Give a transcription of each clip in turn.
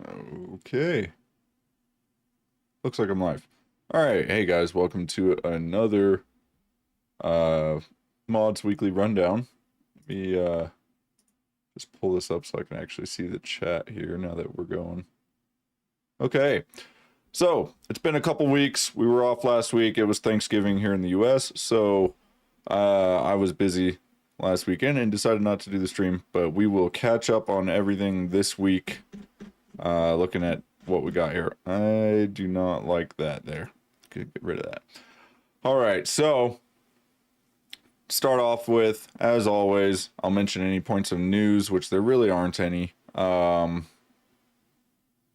Okay. Looks like I'm live. All right. Hey guys, welcome to another uh Mods Weekly Rundown. Let me just pull this up so I can actually see the chat here now that we're going. Okay. So, it's been a couple weeks. We were off last week. It was Thanksgiving here in the US, so I was busy last weekend and decided not to do the stream, but we will catch up on everything this week. Looking at what we got here. I do not like that there. Could get rid of that. All right, so start off with, as always, I'll mention any points of news, which there really aren't any.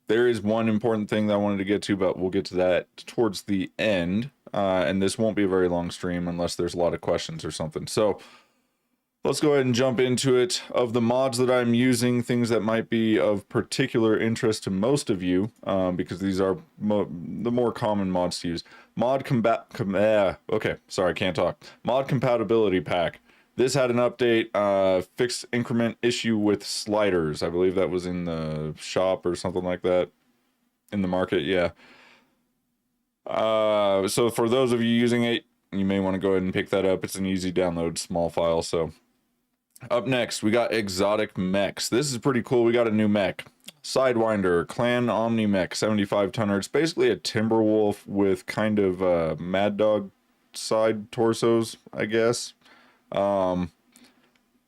There is one important thing that I wanted to get to, but we'll get to that towards the end. And this won't be a very long stream unless there's a lot of questions or something. So let's go ahead and jump into it. Of the mods that I'm using, things that might be of particular interest to most of you, because these are the more common mods to use. Mod compatibility pack. This had an update, fixed increment issue with sliders. I believe that was in the shop or something like that. In the market, yeah. So for those of you using it, you may want to go ahead and pick that up. It's an easy download, small file, so. Up next, we got exotic mechs. This is pretty cool. We got a new mech. Sidewinder, Clan Omni Mech, 75 tonner. It's basically a Timberwolf with kind of Mad Dog side torsos, I guess.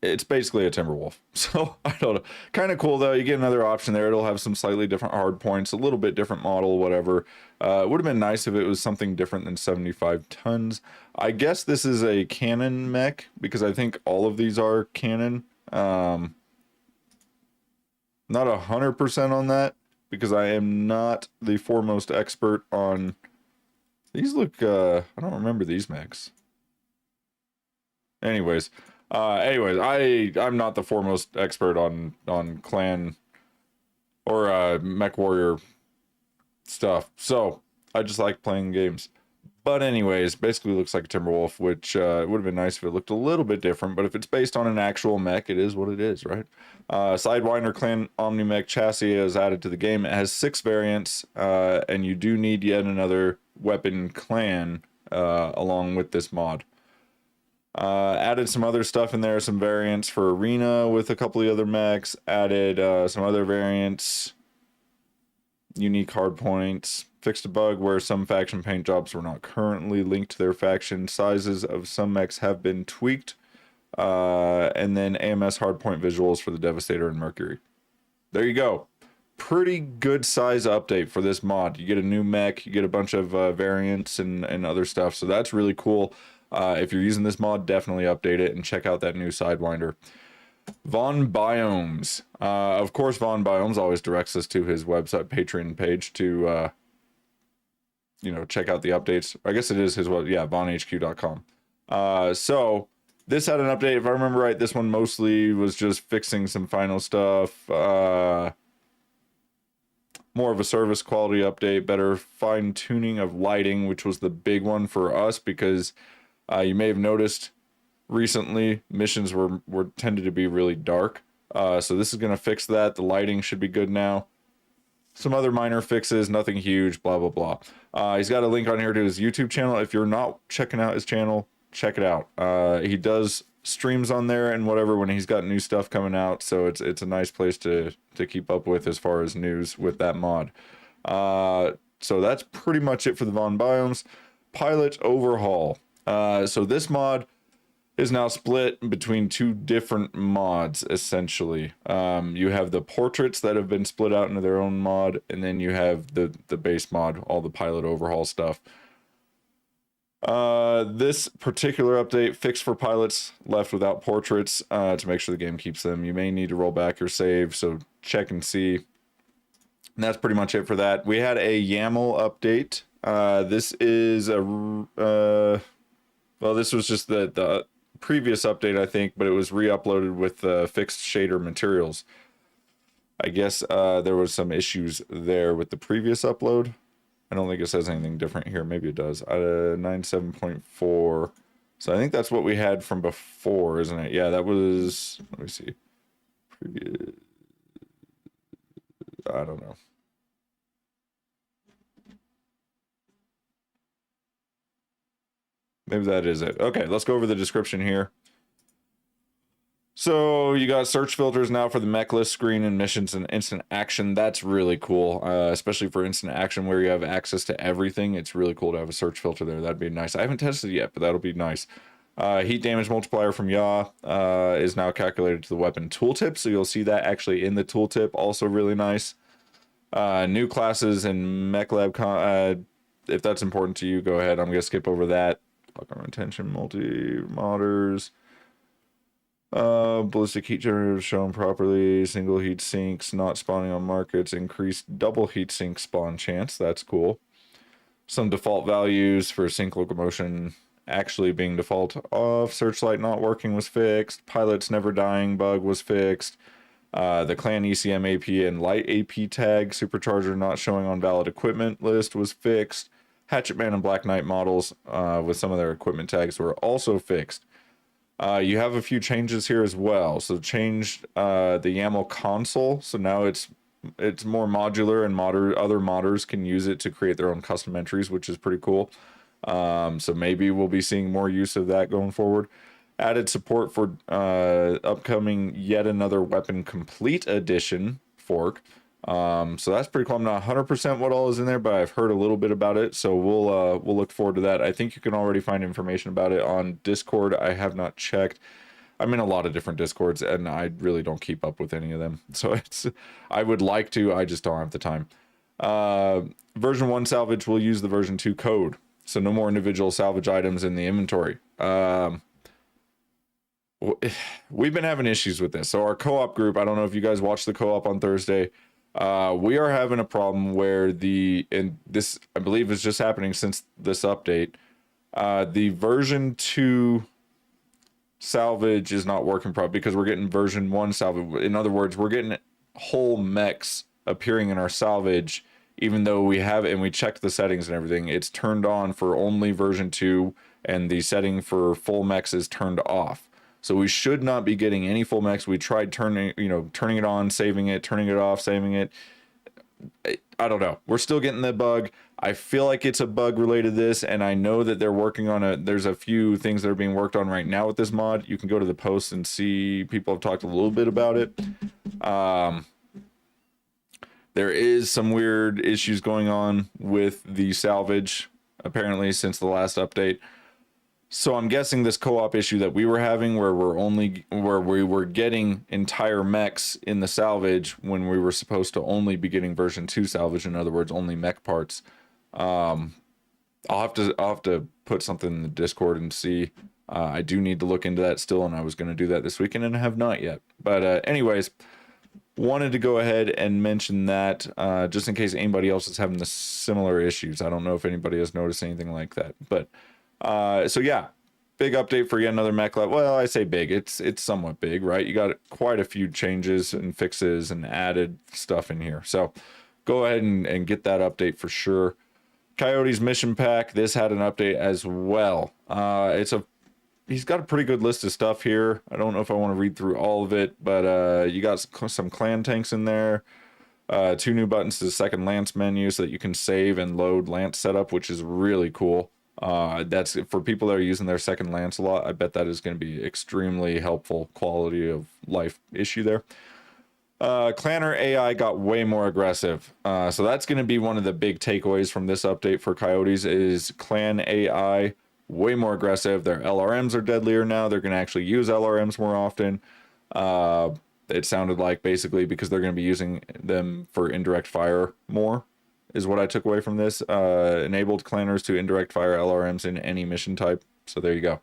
It's basically a Timberwolf. So, I don't know. Kind of cool, though. You get another option there. It'll have some slightly different hard points, a little bit different model, whatever. It would have been nice if it was something different than 75 tons. I guess this is a cannon mech, because I think all of these are cannon. Not 100% on that, because I am not the foremost expert on... These look, I don't remember these mechs. Anyways, I'm not the foremost expert on clan or mech warrior stuff, so I just like playing games. But anyways, basically looks like a Timberwolf, which it would have been nice if it looked a little bit different, but if it's based on an actual mech, it is what it is, right? Sidewinder Clan Omni Mech chassis is added to the game. It has 6 variants, and you do need yet another weapon clan along with this mod. Added some other stuff in there, some variants for Arena with a couple of other mechs, added some other variants, unique hard points, fixed a bug where some faction paint jobs were not currently linked to their faction. Sizes of some mechs have been tweaked, and then AMS hardpoint visuals for the Devastator and Mercury. There you go. Pretty good size update for this mod. You get a new mech, you get a bunch of variants and other stuff, so that's really cool. If you're using this mod, definitely update it and check out that new Sidewinder. Von Biomes. Of course, Von Biomes always directs us to his website, Patreon page to, check out the updates. I guess it is his web, yeah, vonhq.com. So this had an update. If I remember right, this one mostly was just fixing some final stuff. More of a service quality update, better fine tuning of lighting, which was the big one for us because you may have noticed recently missions were tended to be really dark. So this is going to fix that. The lighting should be good now. Some other minor fixes, nothing huge, blah, blah, blah. He's got a link on here to his YouTube channel. If you're not checking out his channel, check it out. He does streams on there and whatever when he's got new stuff coming out. So it's a nice place to keep up with as far as news with that mod. So that's pretty much it for the Von Biomes. Pilot overhaul. So this mod is now split between 2 different mods, essentially. You have the portraits that have been split out into their own mod, and then you have the base mod, all the pilot overhaul stuff. This particular update, fixed for pilots left without portraits, to make sure the game keeps them. You may need to roll back your save, so check and see. And that's pretty much it for that. We had a YAML update. This is this was just the previous update, I think, but it was re-uploaded with fixed shader materials. I guess there was some issues there with the previous upload. I don't think it says anything different here. Maybe it does. 9.7.4. So I think that's what we had from before, isn't it? Yeah, that was, let me see. Previous. I don't know. Maybe that is it. Okay, let's go over the description here. So you got search filters now for the mech list screen and missions and instant action. That's really cool, especially for instant action where you have access to everything. It's really cool to have a search filter there. That'd be nice. I haven't tested it yet, but that'll be nice. Heat damage multiplier from Yaw is now calculated to the weapon tooltip, so you'll see that actually in the tooltip. Also really nice. New classes and mech lab. If that's important to you, go ahead. I'm gonna skip over that. Lock on retention, multi-modders. Ballistic heat generators shown properly. Single heat sinks not spawning on markets. Increased double heat sink spawn chance. That's cool. Some default values for sync locomotion actually being default off. Searchlight not working was fixed. Pilots never dying bug was fixed. The clan ECM AP and light AP tag supercharger not showing on valid equipment list was fixed. Hatchetman and Black Knight models with some of their equipment tags were also fixed. You have a few changes here as well. So changed the YAML console. So now it's more modular and other modders can use it to create their own custom entries, which is pretty cool. So maybe we'll be seeing more use of that going forward. Added support for upcoming yet another weapon complete edition fork. So that's pretty cool. I'm not 100% what all is in there, but I've heard a little bit about it. So we'll look forward to that. I think you can already find information about it on Discord. I have not checked. I'm in a lot of different Discords and I really don't keep up with any of them. So I would like to, I just don't have the time. Version 1 salvage will use the version 2 code. So no more individual salvage items in the inventory. We've been having issues with this. So our co-op group, I don't know if you guys watched the co-op on Thursday. We are having a problem where and this I believe is just happening since this update. The version 2 salvage is not working properly because we're getting version 1 salvage. In other words, we're getting whole mechs appearing in our salvage, even though we checked the settings and everything. It's turned on for only version 2, and the setting for full mechs is turned off. So we should not be getting any full mechs. We tried turning it on, saving it, turning it off, saving it. I don't know. We're still getting the bug. I feel like it's a bug related to this, and I know that they're working on there's a few things that are being worked on right now with this mod. You can go to the post and see people have talked a little bit about it. There is some weird issues going on with the salvage, apparently, since the last update. So I'm guessing this co-op issue that we were having where we were getting entire mechs in the salvage when we were supposed to only be getting version 2 salvage, in other words, only mech parts. I'll have to put something in the Discord and see. I do need to look into that still, and I was going to do that this weekend and have not yet. But anyways, wanted to go ahead and mention that just in case anybody else is having the similar issues. I don't know if anybody has noticed anything like that, but so yeah, big update for yet another mech lab. Well, I say big, it's somewhat big, right? You got quite a few changes and fixes and added stuff in here. So go ahead and get that update for sure. Coyote's mission pack, this had an update as well. He's got a pretty good list of stuff here. I don't know if I want to read through all of it, but you got some clan tanks in there. 2 new buttons to the second lance menu so that you can save and load lance setup, which is really cool. That's for people that are using their second lance a lot. I bet that is going to be extremely helpful quality of life issue there. Clanner AI got way more aggressive. So that's going to be one of the big takeaways from this update for Coyotes is clan AI way more aggressive. Their LRMs are deadlier now. They're going to actually use LRMs more often. It sounded like basically because they're going to be using them for indirect fire more is what I took away from this. Enabled clanners to indirect fire LRMs in any mission type. So there you go.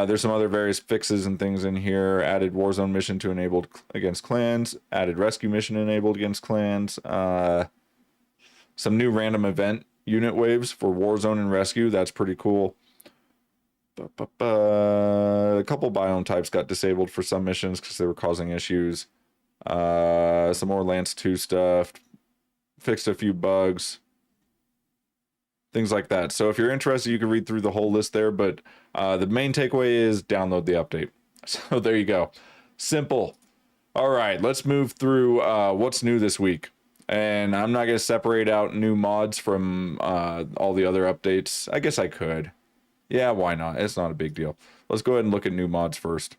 There's some other various fixes and things in here. Added Warzone mission to enabled against clans. Added rescue mission enabled against clans. Some new random event unit waves for Warzone and rescue. That's pretty cool. A couple biome types got disabled for some missions because they were causing issues. Some more Lance 2 stuff. Fixed a few bugs, things like that. So if you're interested, you can read through the whole list there, but the main takeaway is download the update. So there you go. Simple. All right, let's move through what's new this week. And I'm not going to separate out new mods from all the other updates. I guess I could. Yeah, why not? It's not a big deal. Let's go ahead and look at new mods first.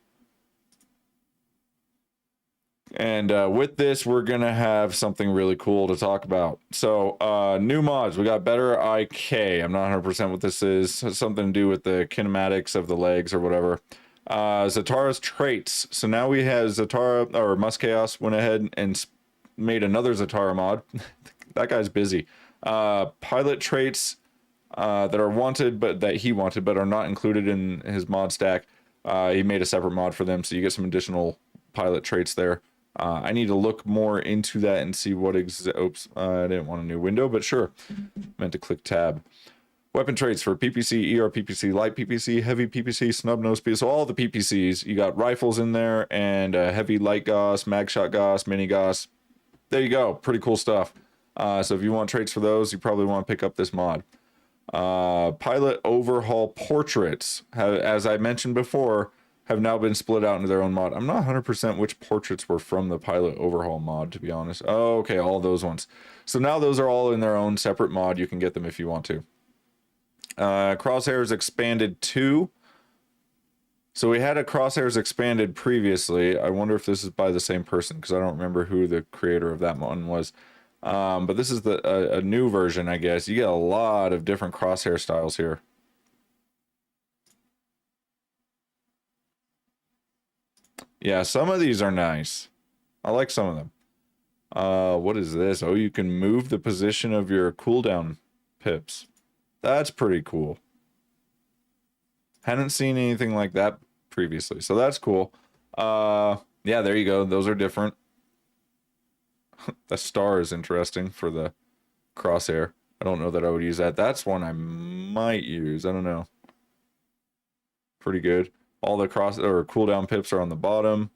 And with this, we're going to have something really cool to talk about. So, new mods. We got Better IK. I'm not 100% what this is. It's something to do with the kinematics of the legs or whatever. Zatara's traits. So now we have Zatara, or Muschaos went ahead and made another Zatara mod. That guy's busy. Pilot traits that are wanted, but that he wanted, but are not included in his mod stack. He made a separate mod for them, so you get some additional pilot traits there. I need to look more into that and see what oops, I didn't want a new window, but sure. Meant to click tab. Weapon traits for PPC, ER PPC, light PPC, heavy PPC, snub nose PPC. So all the PPCs, you got rifles in there and heavy light Gauss, mag shot Gauss, mini Gauss. There you go. Pretty cool stuff. So if you want traits for those, you probably want to pick up this mod. Pilot overhaul portraits, as I mentioned before, have now been split out into their own mod. I'm not 100% which portraits were from the pilot overhaul mod, to be honest. Oh, okay, all those ones. So now those are all in their own separate mod. You can get them if you want to. Crosshairs expanded 2. So we had a Crosshairs expanded previously. I wonder if this is by the same person, because I don't remember who the creator of that one was. But this is a new version, I guess. You get a lot of different crosshair styles here. Yeah, some of these are nice. I like some of them. What is this? Oh, you can move the position of your cooldown pips. That's pretty cool. Hadn't seen anything like that previously, so that's cool. Yeah, there you go. Those are different. The star is interesting for the crosshair. I don't know that I would use that. That's one I might use. I don't know. Pretty good. All the cooldown pips are on the bottom.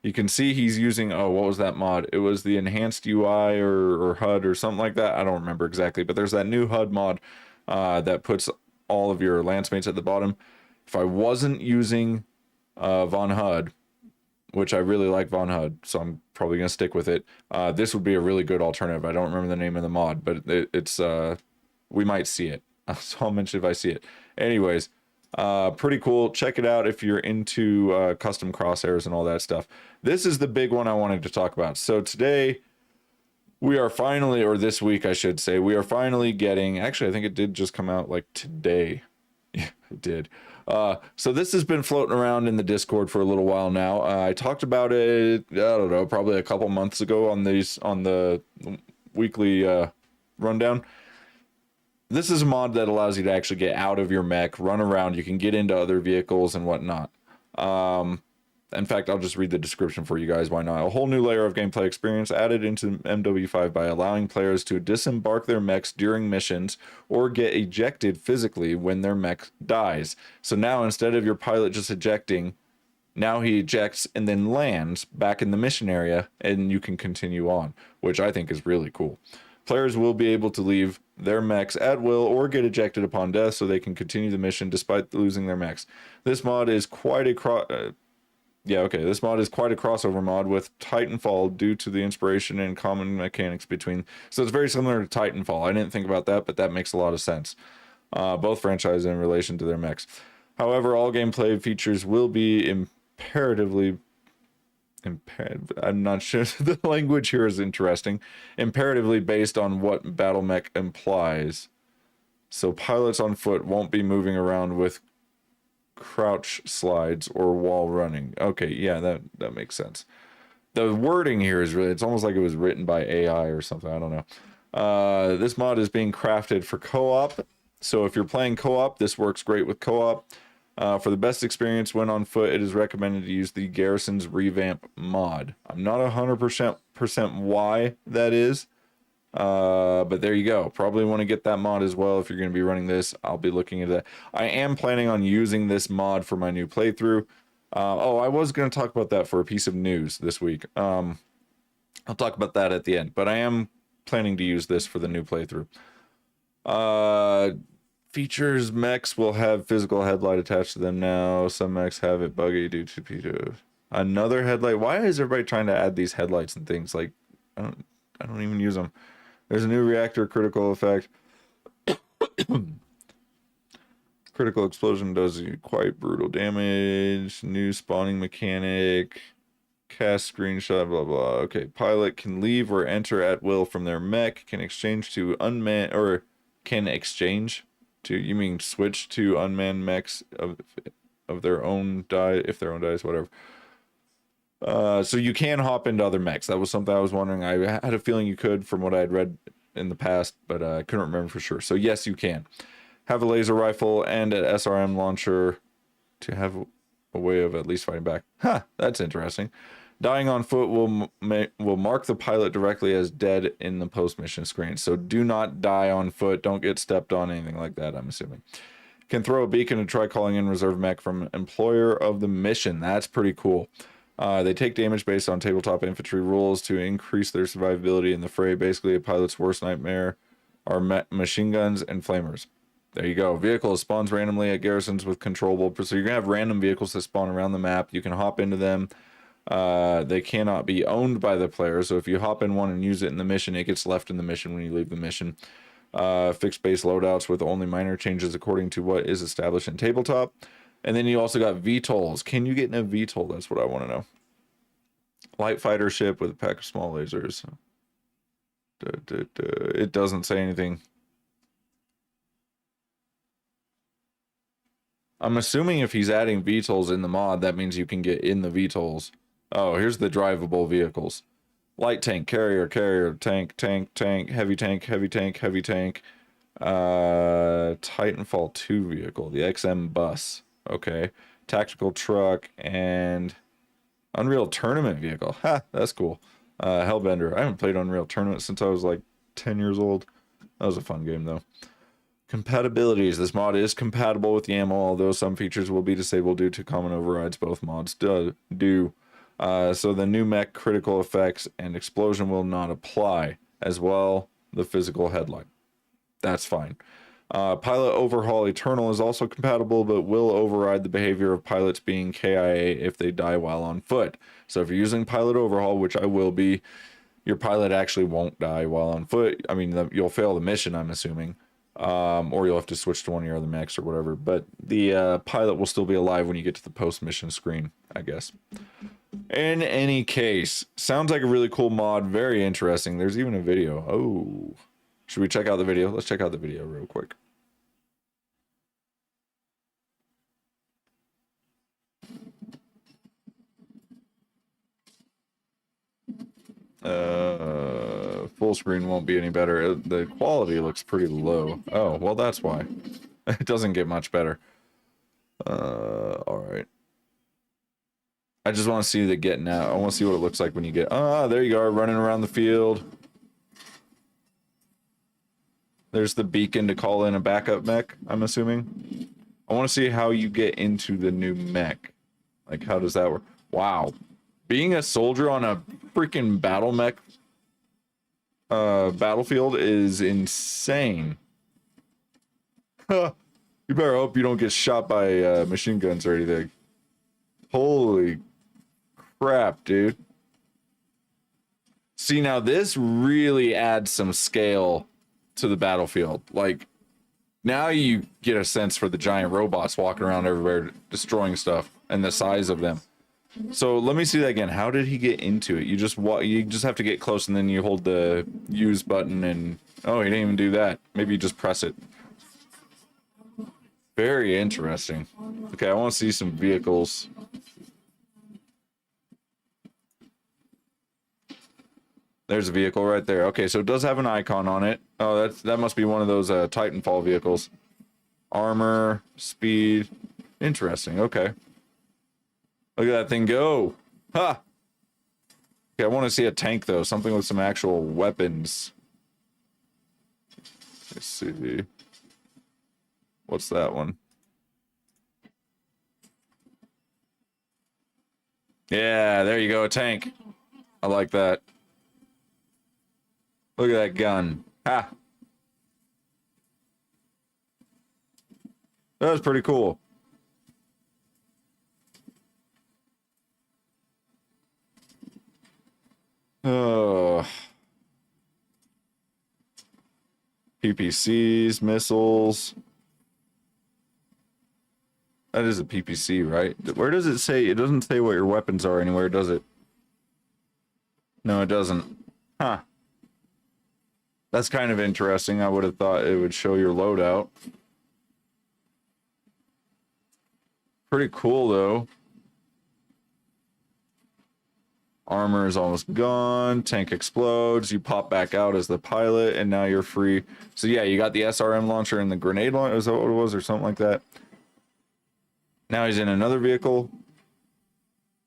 You can see he's using, oh, what was that mod? It was the enhanced UI or HUD or something like that. I don't remember exactly, but there's that new HUD mod that puts all of your lance mates at the bottom. If I wasn't using Von HUD, which I really like Von HUD, so I'm probably going to stick with it, this would be a really good alternative. I don't remember the name of the mod, but it's we might see it. So I'll mention if I see it. Anyways, pretty cool. Check it out if you're into custom crosshairs and all that stuff. This is the big one I wanted to talk about. So today we are finally, or this week I should say, we are finally getting, actually I think it did just come out like today. Yeah, it did. So this has been floating around in the Discord for a little while now. I talked about it, I don't know, probably a couple months ago on the weekly rundown. This is a mod that allows you to actually get out of your mech, run around. You can get into other vehicles and whatnot. In fact, I'll just read the description for you guys. Why not? A whole new layer of gameplay experience added into MW5 by allowing players to disembark their mechs during missions or get ejected physically when their mech dies. So now instead of your pilot just ejecting, now he ejects and then lands back in the mission area and you can continue on, which I think is really cool. Players will be able to leave their mechs at will or get ejected upon death so they can continue the mission despite losing their mechs. This mod is quite a this mod is quite a crossover mod with Titanfall due to the inspiration and common mechanics between. So it's very similar to Titanfall. I didn't think about that, but that makes a lot of sense. Both franchises in relation to their mechs. However, all gameplay features will be I'm not sure. The language here is interesting. Imperatively based on what battle mech implies. So pilots on foot won't be moving around with crouch slides or wall running. Okay, yeah, that makes sense. The wording here is really, it's almost like it was written by AI or something. I don't know. This mod is being crafted for co-op. So if you're playing co-op, this works great with co-op. For the best experience when on foot, it is recommended to use the Garrison's Revamp mod. I'm not 100% why that is, but there you go. Probably want to get that mod as well if you're going to be running this. I'll be looking at that. I am planning on using this mod for my new playthrough. I was going to talk about that for a piece of news this week. I'll talk about that at the end, but I am planning to use this for the new playthrough. Features mechs will have physical headlight attached to them now. Some mechs have it buggy due to P2. Another headlight. Why is everybody trying to add these headlights and things? Like, I don't even use them. There's a new reactor critical effect. Critical explosion does quite brutal damage. New spawning mechanic. Cast screenshot, blah, blah. Okay, pilot can leave or enter at will from their mech. Can exchange to unmanned, or can exchange to, you mean switch to unmanned mechs of their own die, if their own dies, whatever. So you can hop into other mechs. That was something I was wondering. I had a feeling you could from what I had read in the past, but I couldn't remember for sure. So yes, you can. Have a laser rifle and an SRM launcher to have a way of at least fighting back. Huh, that's interesting. Dying on foot will mark the pilot directly as dead in the post-mission screen. So do not die on foot. Don't get stepped on, anything like that, I'm assuming. Can throw a beacon and try calling in reserve mech from employer of the mission. That's pretty cool. They take damage based on tabletop infantry rules to increase their survivability in the fray. Basically, a pilot's worst nightmare are machine guns and flamers. There you go. Vehicles spawns randomly at garrisons with controllable. So you're going to have random vehicles that spawn around the map. You can hop into them. They cannot be owned by the player. So if you hop in one and use it in the mission, it gets left in the mission when you leave the mission. Fixed base loadouts with only minor changes according to what is established in tabletop. And then you also got VTOLs. Can you get in a VTOL? That's what I want to know. Light fighter ship with a pack of small lasers. It doesn't say anything. I'm assuming if he's adding VTOLs in the mod, that means you can get in the VTOLs. Oh, here's the drivable vehicles. Light tank, carrier, tank, heavy tank, heavy tank, heavy tank. Titanfall 2 vehicle, the XM bus. Okay. Tactical truck and Unreal Tournament vehicle. Ha, that's cool. Hellbender. I haven't played Unreal Tournament since I was like 10 years old. That was a fun game though. Compatibilities. This mod is compatible with YAML, although some features will be disabled due to common overrides both mods do. So the new mech critical effects and explosion will not apply. As well, the physical headline. That's fine. Pilot Overhaul Eternal is also compatible, but will override the behavior of pilots being KIA if they die while on foot. So if you're using Pilot Overhaul, which I will be, your pilot actually won't die while on foot. I mean, you'll fail the mission, I'm assuming. Or you'll have to switch to one of your other mechs or whatever. But the pilot will still be alive when you get to the post-mission screen, I guess. In any case, sounds like a really cool mod. Very interesting. There's even a video. Oh, should we check out the video? Let's check out the video real quick. Full screen won't be any better. The quality looks pretty low. Oh, well, that's why. It doesn't get much better. All right. I just want to see the getting out. I want to see what it looks like when you get... Ah, there you are, running around the field. There's the beacon to call in a backup mech, I'm assuming. I want to see how you get into the new mech. Like, how does that work? Wow. Being a soldier on a freaking battle mech battlefield is insane. You better hope you don't get shot by machine guns or anything. Holy crap, dude. See, now this really adds some scale to the battlefield. Like, now you get a sense for the giant robots walking around everywhere destroying stuff and the size of them. So let me see that again. How did he get into it? You just have to get close and then you hold the use button and... Oh, he didn't even do that. Maybe you just press it. Very interesting. Okay, I want to see some vehicles. There's a vehicle right there. Okay, so it does have an icon on it. Oh, that must be one of those Titanfall vehicles. Armor, speed. Interesting, okay. Look at that thing go. Ha! Okay, I want to see a tank, though. Something with some actual weapons. Let's see. What's that one? Yeah, there you go, a tank. I like that. Look at that gun. Ha! That was pretty cool. Oh. PPCs, missiles. That is a PPC, right? Where does it say? It doesn't say what your weapons are anywhere, does it? No, it doesn't. Huh. That's kind of interesting. I would have thought it would show your loadout. Pretty cool, though. Armor is almost gone. Tank explodes. You pop back out as the pilot, and now you're free. So yeah, you got the SRM launcher and the grenade launcher. Is that what it was, or something like that? Now he's in another vehicle.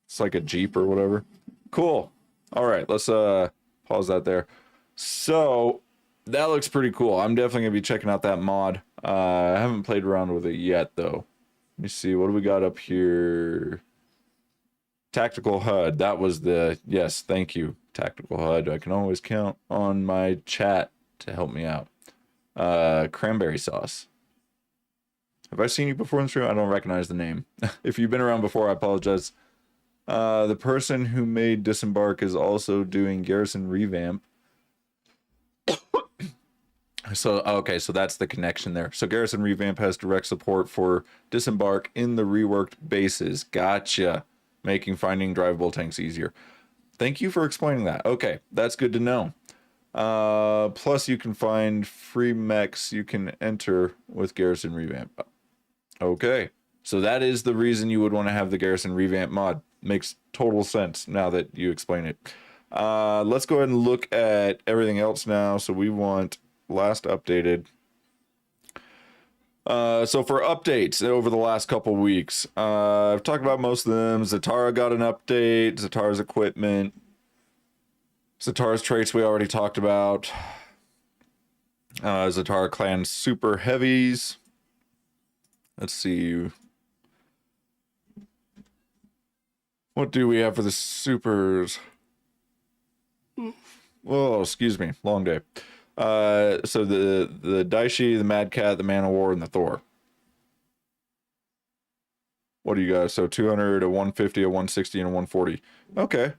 It's like a Jeep or whatever. Cool. All right, let's pause that there. So that looks pretty cool. I'm definitely gonna be checking out that mod. I haven't played around with it yet, though. Let me see. What do we got up here? Tactical HUD. That was the... Yes, thank you, Tactical HUD. I can always count on my chat to help me out. Cranberry sauce. Have I seen you before in the stream? I don't recognize the name. If you've been around before, I apologize. The person who made Disembark is also doing Garrison Revamp. So, okay, so that's the connection there. So Garrison Revamp has direct support for Disembark in the reworked bases. Gotcha. Making finding drivable tanks easier. Thank you for explaining that. Okay, that's good to know. Plus, you can find free mechs you can enter with Garrison Revamp. Okay, so that is the reason you would want to have the Garrison Revamp mod. Makes total sense now that you explain it. Let's go ahead and look at everything else now. So we want last updated. So for updates over the last couple weeks, I've talked about most of them. Zatara got an update. Zatara's equipment. Zatara's traits we already talked about. Zatara clan super heavies. Let's see. What do we have for the supers? Oh, excuse me. Long day. So the Daishi, the Mad Cat, the Man of War, and the Thor. What do you got? So 200, a 150, a 160, and a 140. Okay.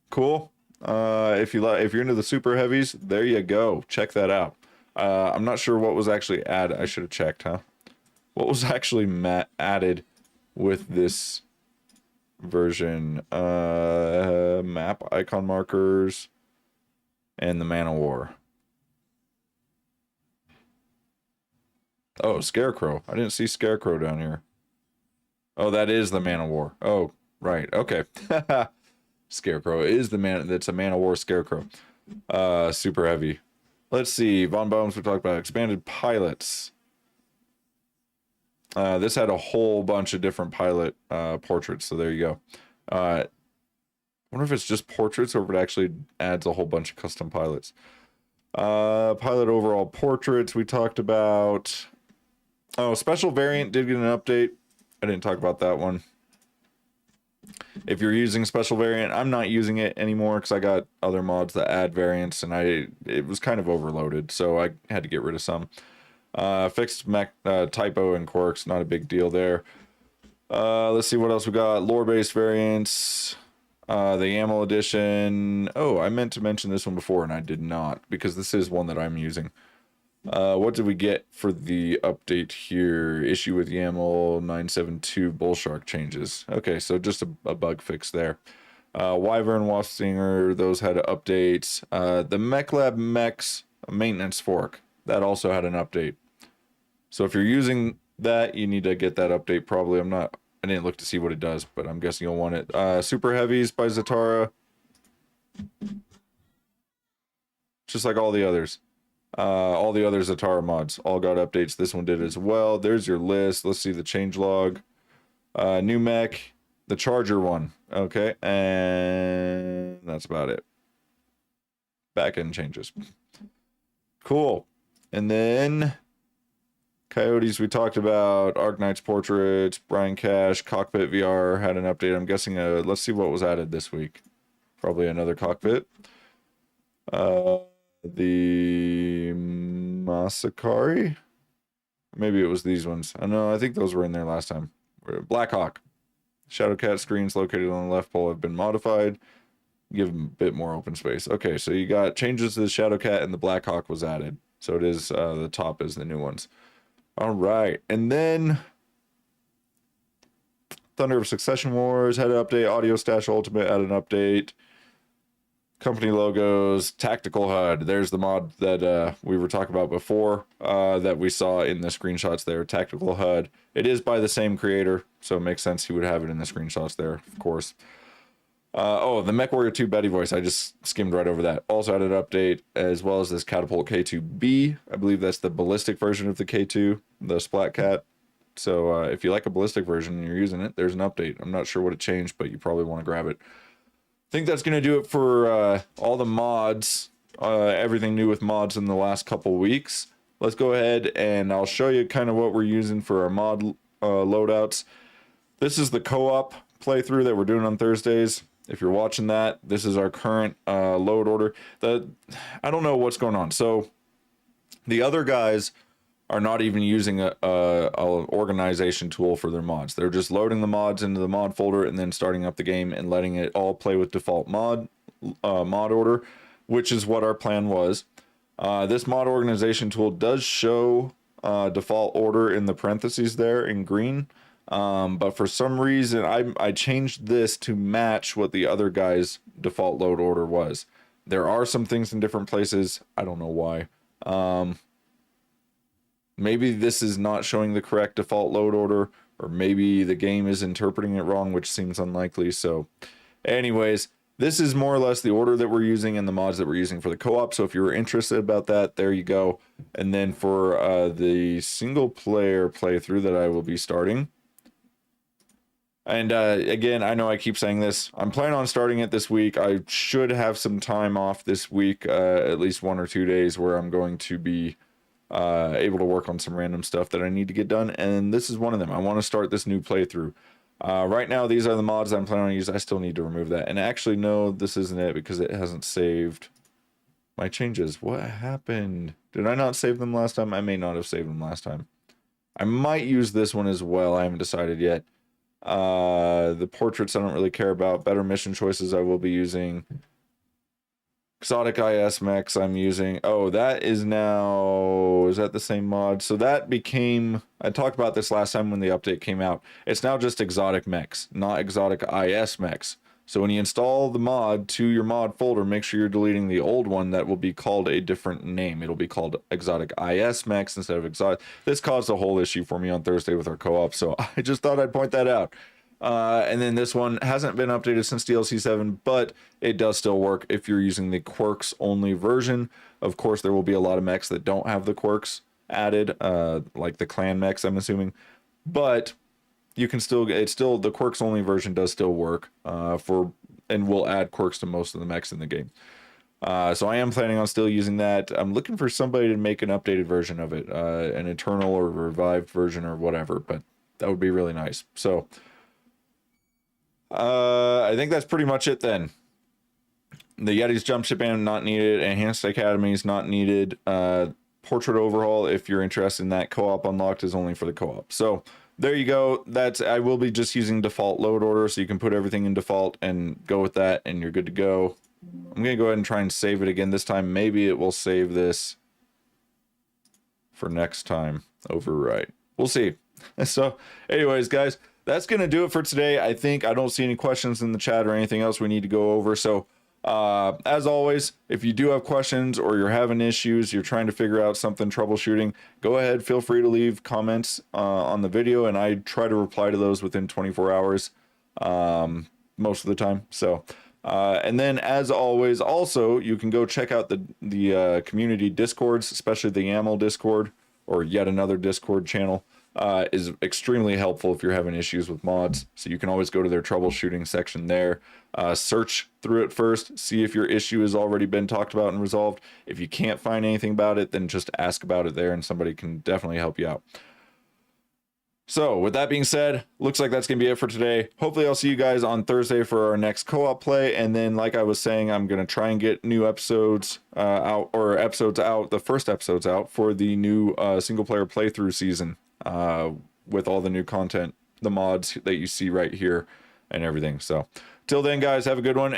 Cool. If you're into the super heavies, there you go. Check that out. I'm not sure what was actually added. I should have checked, huh? What was actually added with this version? Map icon markers and the Man of War. Oh, Scarecrow. I didn't see Scarecrow down here. Oh, that is the Man of War. Oh, right. Okay. Scarecrow is the man. That's a Man of War Scarecrow. Super heavy. Let's see. Von Bohms, we talked about expanded pilots. This had a whole bunch of different pilot portraits. So there you go. I wonder if it's just portraits or if it actually adds a whole bunch of custom pilots. Pilot overall portraits we talked about. Oh, special variant did get an update. I didn't talk about that one. If you're using special variant, I'm not using it anymore because I got other mods that add variants and it was kind of overloaded, so I had to get rid of some. Fixed typo and quirks, not a big deal there. Let's see what else we got. Lore-based variants. The YAML edition. Oh, I meant to mention this one before and I did not because this is one that I'm using. What did we get for the update here? Issue with YAML 972 Bullshark changes. Okay, so just a bug fix there. Wyvern, Waspsinger, those had updates. The MechLab Mechs maintenance fork, that also had an update. So if you're using that, you need to get that update probably. I didn't look to see what it does, but I'm guessing you'll want it. Super Heavies by Zatara. Just like all the others. All the other Zatara mods all got updates. This one did as well. There's your list. Let's see the changelog. New mech, the Charger one. Okay, and that's about it. Back end changes. Cool. And then Coyotes we talked about. Arknight's portraits. Brian Cash, Cockpit VR had an update. I'm guessing. Let's see what was added this week. Probably another cockpit. The Masakari? Maybe it was these ones. I know, I think those were in there last time. Blackhawk. Shadowcat screens located on the left pole have been modified. Give them a bit more open space. Okay, so you got changes to the Shadowcat and the Blackhawk was added. So it is the top is the new ones. All right, and then Thunder of Succession Wars had an update. Audio Stash Ultimate had an update. Company logos, tactical HUD. There's the mod that we were talking about before that we saw in the screenshots there. Tactical HUD. It is by the same creator, so it makes sense he would have it in the screenshots there, of course. Oh, the MechWarrior 2 Betty voice. I just skimmed right over that. Also had an update, as well as this Catapult K2B. I believe that's the ballistic version of the K2, the Splat Cat. So if you like a ballistic version and you're using it, there's an update. I'm not sure what it changed, but you probably want to grab it. I think that's going to do it for all the mods, everything new with mods in the last couple weeks. Let's go ahead and I'll show you kind of what we're using for our mod loadouts. This is the co-op playthrough that we're doing on Thursdays. If you're watching that, this is our current load order. I don't know what's going on. So the other guys are not even using a organization tool for their mods. They're just loading the mods into the mod folder and then starting up the game and letting it all play with default mod order, which is what our plan was. This mod organization tool does show default order in the parentheses there in green, but for some reason I changed this to match what the other guy's default load order was. There are some things in different places. I don't know why. Maybe this is not showing the correct default load order, or maybe the game is interpreting it wrong, which seems unlikely. So anyways, this is more or less the order that we're using and the mods that we're using for the co-op. So if you're interested about that, there you go. And then for the single player playthrough that I will be starting. And again, I know I keep saying this. I'm planning on starting it this week. I should have some time off this week, at least 1 or 2 days where I'm going to be able to work on some random stuff that I need to get done, and this is one of them. I want to start this new playthrough. Right now, these are the mods that I'm planning on using. I still need to remove that, and actually, no, this isn't it because it hasn't saved my changes. What happened? Did I not save them last time? I may not have saved them last time. I might use this one as well. I haven't decided yet. The portraits I don't really care about. Better mission choices I will be using. Exotic IS mechs I'm using. Oh, that is now... Is that the same mod? So that became... I talked about this last time when the update came out. It's now just exotic mechs, not exotic IS mechs. So when you install the mod to your mod folder, make sure you're deleting the old one that will be called a different name. It'll be called exotic IS mechs instead of exotic. This caused a whole issue for me on Thursday with our co-op, so I just thought I'd point that out. And then this one hasn't been updated since DLC 7, but it does still work if you're using the quirks only version. Of course, there will be a lot of mechs that don't have the quirks added, like the clan mechs, I'm assuming. But you can still, the quirks only version does still work and will add quirks to most of the mechs in the game. So I am planning on still using that. I'm looking for somebody to make an updated version of it, an eternal or revived version or whatever, but that would be really nice. So I think that's pretty much it then. The Yeti's jump ship band not needed. Enhanced academies not needed. Portrait overhaul, if you're interested in that. Co-op unlocked is only for the co-op. So there you go. I will be just using default load order, so you can put everything in default and go with that, and you're good to go. I'm gonna go ahead and try and save it again this time. Maybe it will save this for next time. Overwrite. We'll see. So anyways, guys, that's going to do it for today. I think I don't see any questions in the chat or anything else we need to go over. So as always, if you do have questions or you're having issues, you're trying to figure out something, troubleshooting, go ahead, feel free to leave comments on the video, and I try to reply to those within 24 hours most of the time. So and then as always, also you can go check out the community discords, especially the YAML discord or yet another discord channel. Is extremely helpful if you're having issues with mods. So you can always go to their troubleshooting section there, search through it first, see if your issue has already been talked about and resolved. If you can't find anything about it, then just ask about it there and somebody can definitely help you out. So with that being said, looks like that's gonna be it for today. Hopefully I'll see you guys on Thursday for our next co-op play, and then like I was saying, I'm gonna try and get new episodes the first episodes out for the new single player playthrough season. With all the new content, the mods that you see right here and everything. So till then, guys, have a good one.